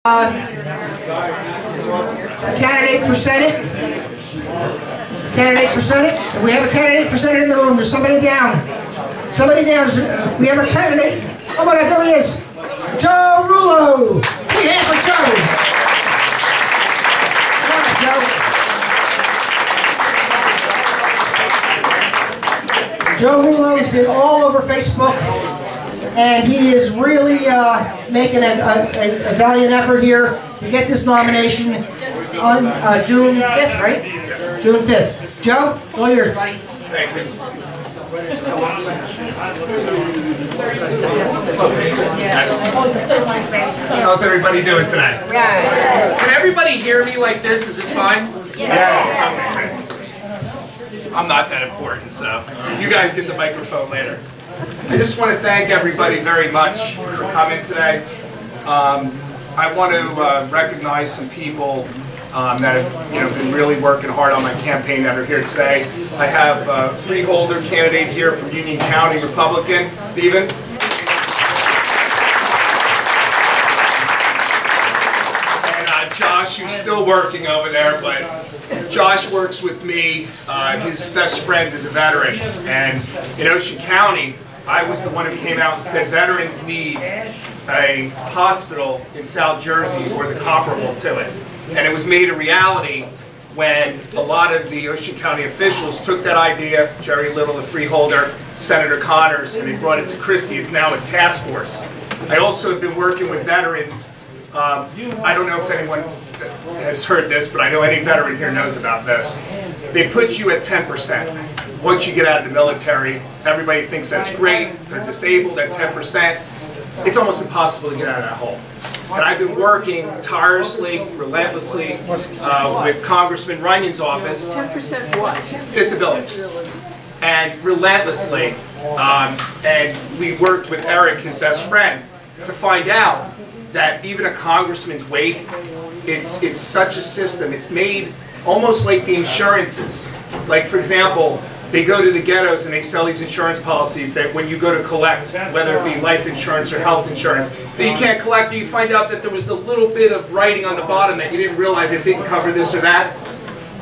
A candidate for Senate. Candidate for Senate. We have a candidate for Senate in the room. There's somebody down. Somebody down. We have a candidate. Oh my God, there he is. Joe Rullo. Big hand for Joe. Come on, Joe. Joe Rullo has been all over Facebook, and he is really making a valiant effort here to get this nomination on June 5th, right? June 5th. Joe, it's all yours, buddy. Thank you. How's everybody doing today? Yeah. Can everybody hear me like this? Is this fine? Yes. Okay. I'm not that important, so you guys get the microphone later. I just want to thank everybody very much for coming today. I want to recognize some people that have been really working hard on my campaign that are here today. I have a freeholder candidate here from Union County, Republican, Stephen. And Josh, who's still working over there, but Josh works with me. His best friend is a veteran. And in Ocean County, I was the one who came out and said veterans need a hospital in South Jersey or the comparable to it. And it was made a reality when a lot of the Ocean County officials took that idea, Jerry Little, the freeholder, Senator Connors, and they brought it to Christie. It's now a task force. I also have been working with veterans. I don't know if anyone has heard this, but I know any veteran here knows about this. They put you at 10%. Once you get out of the military, everybody thinks that's great. They're disabled at 10%. It's almost impossible to get out of that hole. And I've been working tirelessly, relentlessly with Congressman Runyon's office. 10% what? Disability. And relentlessly. And we worked with Eric, his best friend, to find out that even a congressman's weight, it's such a system. It's made almost like the insurances. Like, for example, they go to the ghettos and they sell these insurance policies that when you go to collect, whether it be life insurance or health insurance, that you can't collect, or you find out that there was a little bit of writing on the bottom that you didn't realize it didn't cover this or that.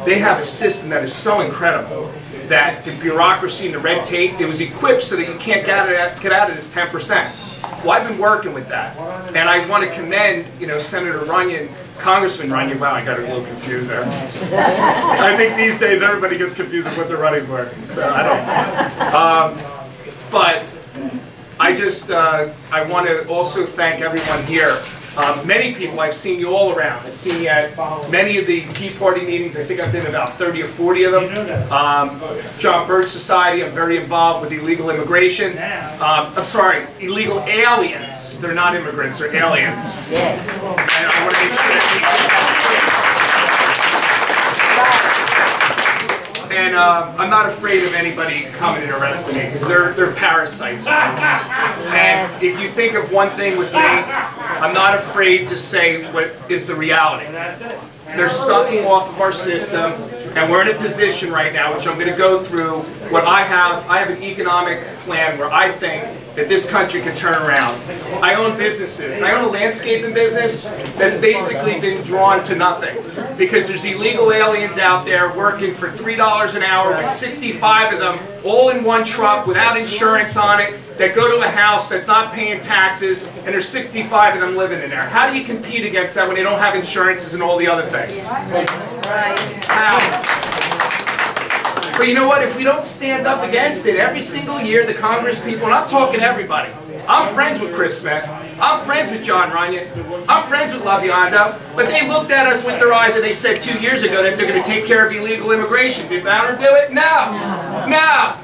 They have a system that is so incredible that the bureaucracy and the red tape, it was equipped so that you can't get out of this 10%. Well, I've been working with that, and I want to commend, Senator Runyon, Congressman Runyon. Wow, I got a little confused there. I think these days everybody gets confused with what they're running for, so I don't. But I just I want to also thank everyone here. Many people, I've seen you all around. I've seen you at many of the Tea Party meetings. I think I've been to about 30 or 40 of them. John Birch Society, I'm very involved with illegal immigration. I'm sorry, illegal aliens. They're not immigrants, they're aliens. And I want to make sure that And I'm not afraid of anybody coming and arresting me, because they're parasites. And if you think of one thing with me, I'm not afraid to say what is the reality. They're sucking off of our system, and we're in a position right now, which I'm going to go through, what I have an economic plan where I think that this country can turn around. I own businesses. I own a landscaping business that's basically been drawn to nothing, because there's illegal aliens out there working for $3 an hour with 65 of them all in one truck without insurance on it, that go to a house that's not paying taxes, and there's 65 of them living in there. How do you compete against that when they don't have insurances and all the other things? How? But you know what? If we don't stand up against it, every single year the Congress people, and I'm talking everybody, I'm friends with Chris Smith, I'm friends with John Runyon, I'm friends with LaBionda, but they looked at us with their eyes and they said 2 years ago that they're going to take care of illegal immigration. Did Bowder do it? No. No.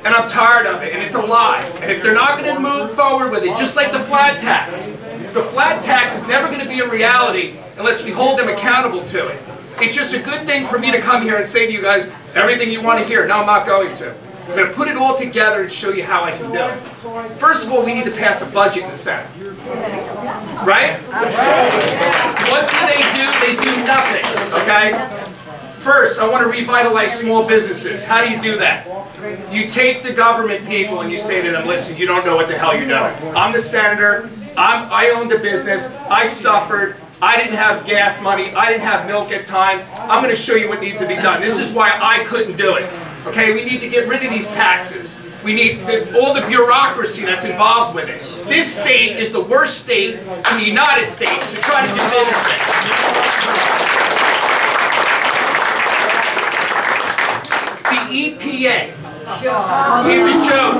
And I'm tired of it, and it's a lie. And if they're not going to move forward with it, just like the flat tax is never going to be a reality unless we hold them accountable to it. It's just a good thing for me to come here and say to you guys everything you want to hear. No, I'm not going to. I'm going to put it all together and show you how I can do it. First of all, we need to pass a budget in the Senate. Right? What do? They do nothing. Okay? First, I want to revitalize small businesses. How do you do that? You take the government people and you say to them, listen, you don't know what the hell you're doing. I'm the senator. I owned a business. I suffered. I didn't have gas money. I didn't have milk at times. I'm going to show you what needs to be done. This is why I couldn't do it. Okay, we need to get rid of these taxes. We need all the bureaucracy that's involved with it. This state is the worst state in the United States to try to do business in. The EPA is a joke.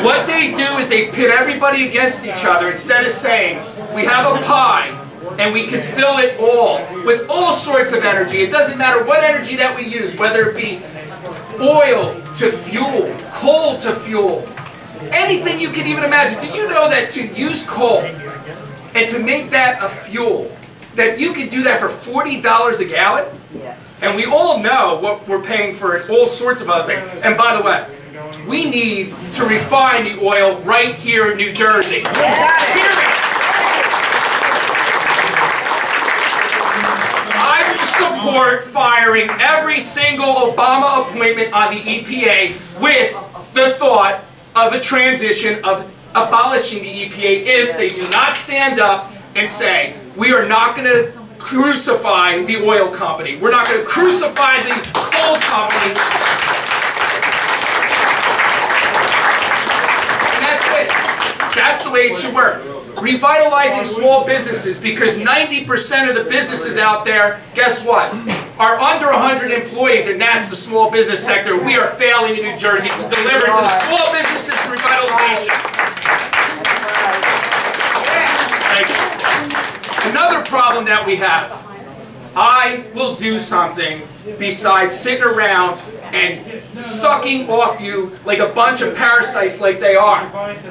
What they do is they pit everybody against each other instead of saying, we have a pie and we can fill it all with all sorts of energy. It doesn't matter what energy that we use, whether it be oil to fuel, coal to fuel, anything you can even imagine. Did you know that to use coal and to make that a fuel, that you could do that for $40 a gallon? And we all know what we're paying for all sorts of other things. And by the way, we need to refine the oil right here in New Jersey. Period. I will support firing every single Obama appointment on the EPA with the thought of a transition of abolishing the EPA if they do not stand up and say, we are not going to crucify the oil company. We're not going to crucify the coal company. And that's it. That's the way it should work. Revitalizing small businesses, because 90% of the businesses out there, guess what, are under 100 employees, and that's the small business sector. We are failing in New Jersey to deliver to the small businesses revitalization. Thank you. Another problem that we have, I will do something besides sitting around and sucking off you like a bunch of parasites like they are.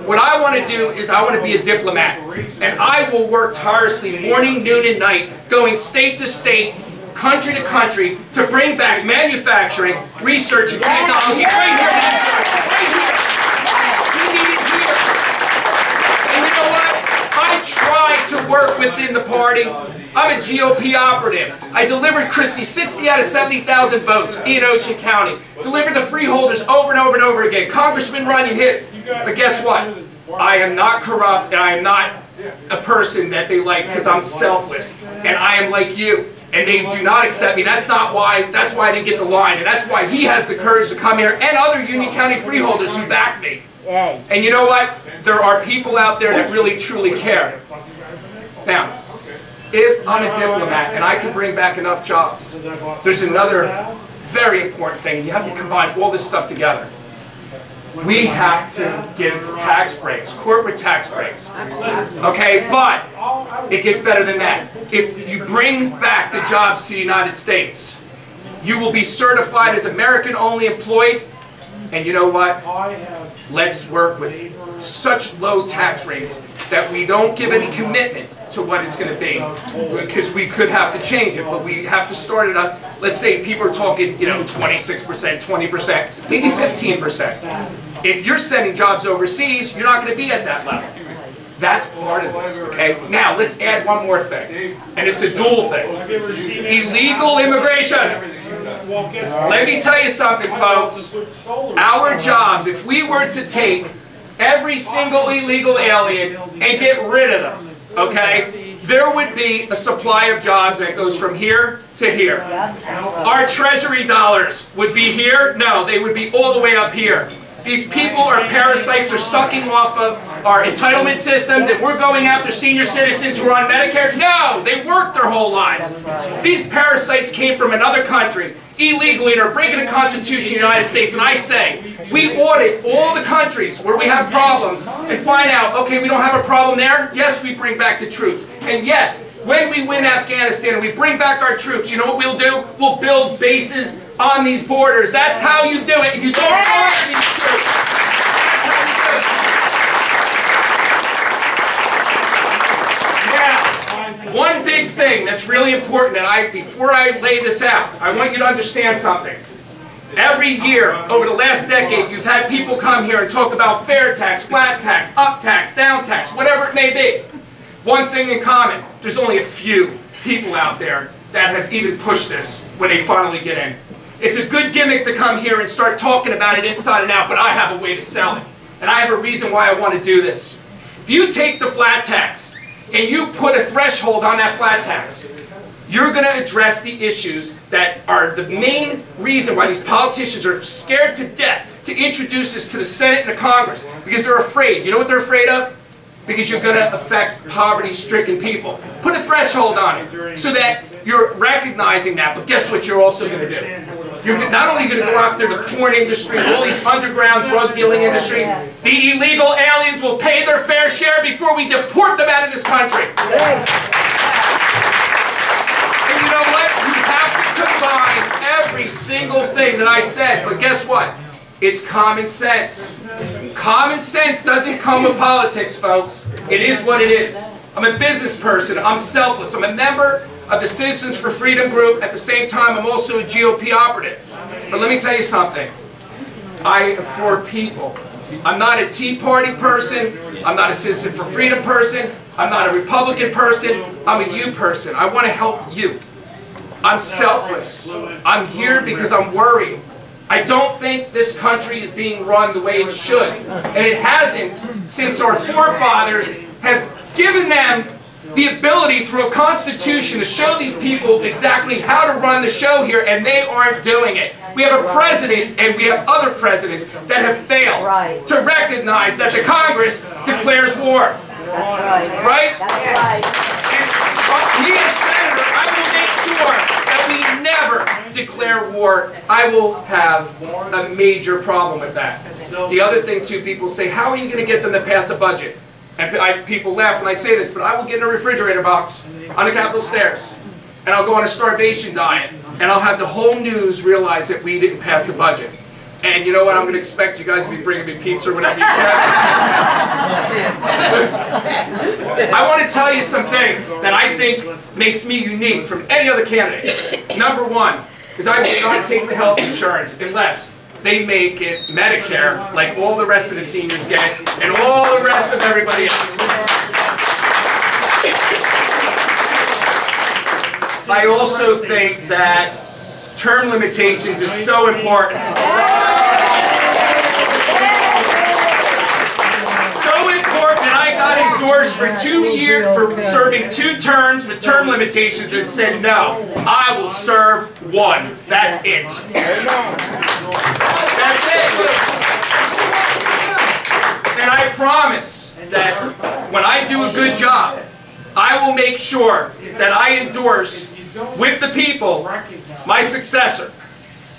What I want to do is I want to be a diplomat. And I will work tirelessly morning, noon, and night, going state to state, country to country, to bring back manufacturing, research, and technology right here. Right here. We need it here. And you know what? I try to work within the party. I'm a GOP operative. I delivered Christie 60 out of 70,000 votes in Ocean County. Delivered the freeholders over and over and over again. Congressman running his. But guess what? I am not corrupt, and I am not a person that they like because I'm selfless. And I am like you. And they do not accept me. That's why I didn't get the line. And that's why he has the courage to come here, and other Union County freeholders who back me. And you know what? There are people out there that really, truly care. Now, if I'm a diplomat and I can bring back enough jobs, there's another very important thing. You have to combine all this stuff together. We have to give tax breaks, corporate tax breaks. Okay, but it gets better than that. If you bring back the jobs to the United States, you will be certified as American-only employed. And you know what? Let's work with such low tax rates that we don't give any commitment to what it's going to be, because we could have to change it, but we have to start it up. Let's say people are talking, 26%, 20%, maybe 15%. If you're sending jobs overseas, you're not going to be at that level. That's part of this, okay? Now, let's add one more thing, and it's a dual thing. Illegal immigration. Let me tell you something, folks. Our jobs, if we were to take every single illegal alien and get rid of them, okay, there would be a supply of jobs that goes from here to here. Our treasury dollars would be here? No, they would be all the way up here. These people are parasites, are sucking off of our entitlement systems, and we're going after senior citizens who are on Medicare? No, they worked their whole lives. These parasites came from another country illegally and are breaking the Constitution of the United States. And I say, we audit all the countries where we have problems and find out, okay, we don't have a problem there? Yes, we bring back the troops. And yes, when we win Afghanistan and we bring back our troops, you know what we'll do? We'll build bases on these borders. That's how you do it. You don't fire these troops. That's how you do it. Now, one big thing that's really important that before I lay this out, I want you to understand something. Every year, over the last decade, you've had people come here and talk about fair tax, flat tax, up tax, down tax, whatever it may be. One thing in common, there's only a few people out there that have even pushed this when they finally get in. It's a good gimmick to come here and start talking about it inside and out, but I have a way to sell it. And I have a reason why I want to do this. If you take the flat tax, and you put a threshold on that flat tax, you're going to address the issues that are the main reason why these politicians are scared to death to introduce this to the Senate and the Congress, because they're afraid. You know what they're afraid of? Because you're going to affect poverty-stricken people. Put a threshold on it so that you're recognizing that, but guess what you're also going to do? You're not only going to go after the porn industry, all these underground drug dealing industries, the illegal aliens will pay their fair share before we deport them out of this country. And you know what? You have to combine every single thing that I said, but guess what? It's common sense. Common sense doesn't come with politics, folks. It is what it is. I'm a business person. I'm selfless. I'm a member of the Citizens for Freedom group. At the same time, I'm also a GOP operative. But let me tell you something. I am for people. I'm not a Tea Party person. I'm not a Citizen for Freedom person. I'm not a Republican person. I'm a you person. I want to help you. I'm selfless. I'm here because I'm worried. I don't think this country is being run the way it should. And it hasn't since our forefathers have given them the ability through a constitution to show these people exactly how to run the show here, and they aren't doing it. We have a president, and we have other presidents that have failed to recognize that the Congress declares war. That's right. Right? That's right. And me as senator, I will make sure that we never declare war. I will have a major problem with that. The other thing too, people say, how are you going to get them to pass a budget? And people laugh when I say this, but I will get in a refrigerator box on the Capitol stairs, and I'll go on a starvation diet, and I'll have the whole news realize that we didn't pass a budget. And you know what? I'm going to expect you guys to be bringing me pizza or whatever you can. I want to tell you some things that I think makes me unique from any other candidate. Number one is I will not take the health insurance unless they make it Medicare like all the rest of the seniors get and all the rest of everybody else. I also think that term limitations is so important. So important that I got endorsed for 2 years for serving 2 terms with term limitations and said, no, I will serve 1. That's it. That's it. And I promise that when I do a good job, I will make sure that I endorse with the people my successor.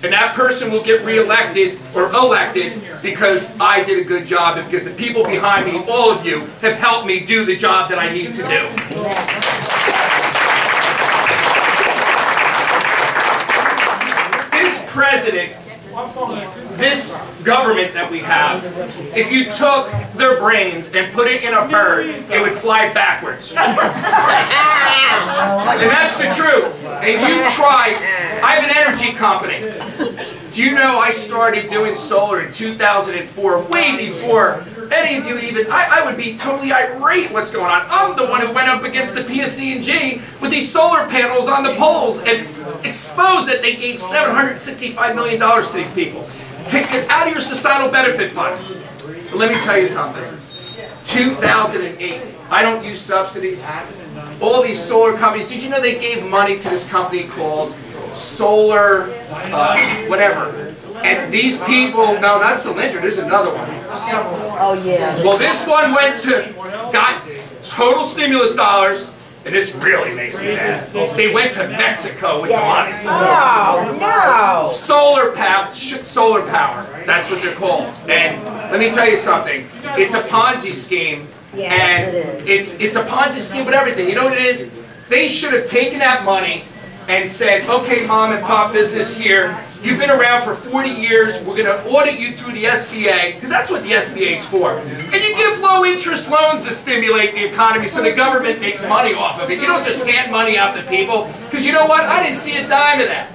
And that person will get re-elected or elected because I did a good job and because the people behind me, all of you, have helped me do the job that I need to do. This president, this government that we have, if you took their brains and put it in a bird, it would fly backwards. And that's the truth. And you try. I have an energy company. Do you know I started doing solar in 2004, way before any of you even, I would be totally irate what's going on. I'm the one who went up against the PSC&G with these solar panels on the poles and exposed that they gave $765 million to these people. Take it out of your societal benefit funds. But let me tell you something. 2008, I don't use subsidies. All these solar companies, did you know they gave money to this company called Solar, whatever. And these people, no, not Cylinder, there's another one. Oh, yeah. Well, this one got total stimulus dollars, and this really makes me mad. They went to Mexico with the money. Oh, no. Solar power, that's what they're called. And let me tell you something, it's a Ponzi scheme. Yes, And it's a Ponzi scheme with everything. You know what it is? They should have taken that money and said, okay, mom and pop business here, you've been around for 40 years, we're going to audit you through the SBA, because that's what the SBA is for. And you give low interest loans to stimulate the economy so the government makes money off of it. You don't just hand money out to people, because you know what? I didn't see a dime of that.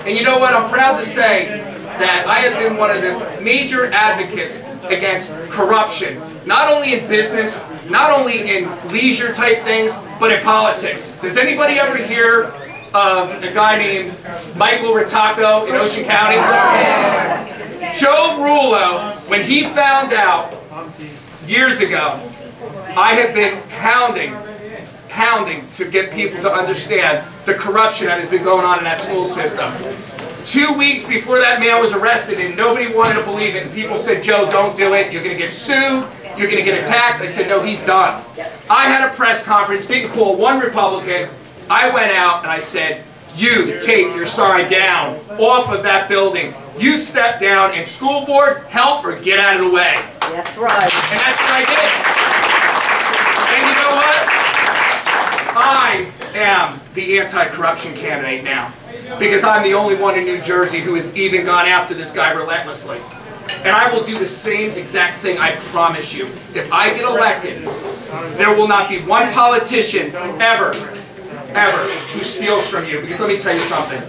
And you know what? I'm proud to say that I have been one of the major advocates against corruption, not only in business, not only in leisure type things, but in politics. Does anybody ever hear of a guy named Michael Ritaco in Ocean County? Joe Rullo, when he found out years ago, I had been hounding pounding to get people to understand the corruption that has been going on in that school system. 2 weeks before that man was arrested, and nobody wanted to believe it, and people said, Joe, don't do it, you're going to get sued, you're going to get attacked. I said, no, he's done. I had a press conference, didn't call one Republican. I went out and I said, you take your sign down off of that building. You step down, and school board, help or get out of the way. That's right. And that's what I did. And you know what? I am the anti-corruption candidate now, because I'm the only one in New Jersey who has even gone after this guy relentlessly. And I will do the same exact thing, I promise you. If I get elected, there will not be one politician ever who steals from you. Because let me tell you something.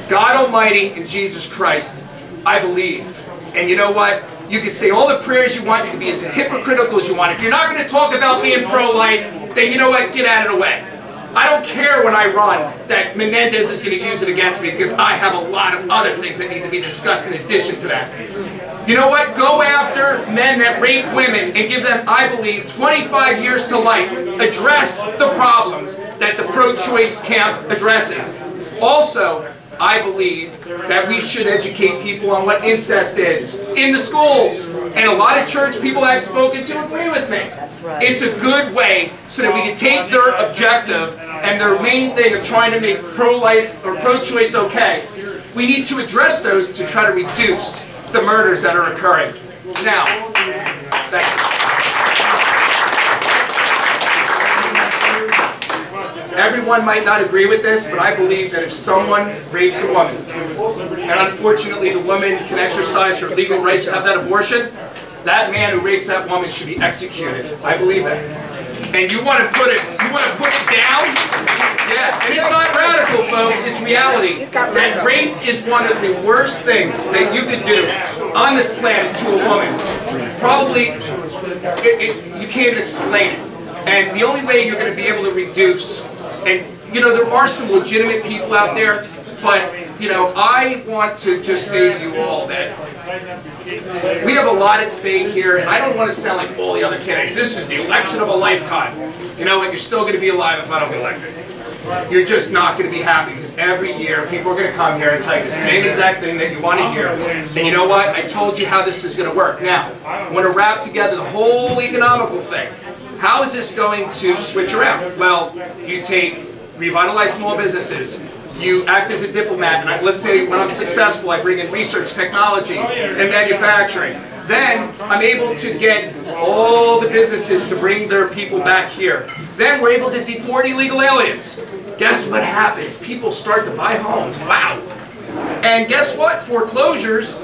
God Almighty and Jesus Christ, I believe. And you know what? You can say all the prayers you want, you can be as hypocritical as you want. If you're not going to talk about being pro-life, then you know what? Get out of the way. I don't care when I run that Menendez is going to use it against me, because I have a lot of other things that need to be discussed in addition to that. You know what? Go after men that rape women and give them, I believe, 25 years to life. Address the problems that the pro-choice camp addresses. Also, I believe that we should educate people on what incest is in the schools. And a lot of church people I've spoken to agree with me. It's a good way so that we can take their objective and their main thing of trying to make pro-life or pro-choice okay. We need to address those to try to reduce the murders that are occurring. Now, thank you. Everyone might not agree with this, but I believe that if someone rapes a woman, and unfortunately the woman can exercise her legal rights to have that abortion, that man who rapes that woman should be executed. I believe that. And you want to put it down? Yeah, and it's not radical, folks, it's reality. That rape is one of the worst things that you could do on this planet to a woman. Probably, you can't even explain it. And the only way you're going to be able to reduce, and you know, there are some legitimate people out there, but you know, I want to just say to you all that we have a lot at stake here, and I don't want to sound like all the other candidates. This is the election of a lifetime. You know what? You're still going to be alive if I don't get elected. You're just not going to be happy, because every year people are going to come here and tell you the same exact thing that you want to hear. And you know what? I told you how this is going to work. Now, I want to wrap together the whole economical thing. How is this going to switch around? Well, you take Revitalize small businesses. You act as a diplomat, and let's say when I'm successful, I bring in research, technology, and manufacturing. Then I'm able to get all the businesses to bring their people back here. Then we're able to deport illegal aliens. Guess what happens? People start to buy homes. Wow. And guess what? Foreclosures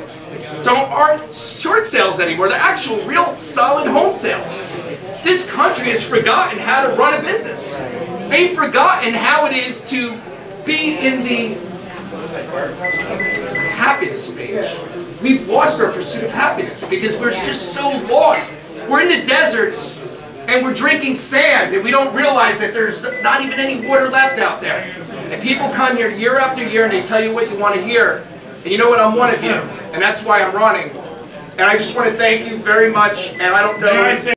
aren't short sales anymore. They're actual, real, solid home sales. This country has forgotten how to run a business. They've forgotten how it is to be in the happiness stage. We've lost our pursuit of happiness because we're just so lost. We're in the deserts and we're drinking sand and we don't realize that there's not even any water left out there. And people come here year after year and they tell you what you want to hear. And you know what? I'm one of you. And that's why I'm running. And I just want to thank you very much. And I don't know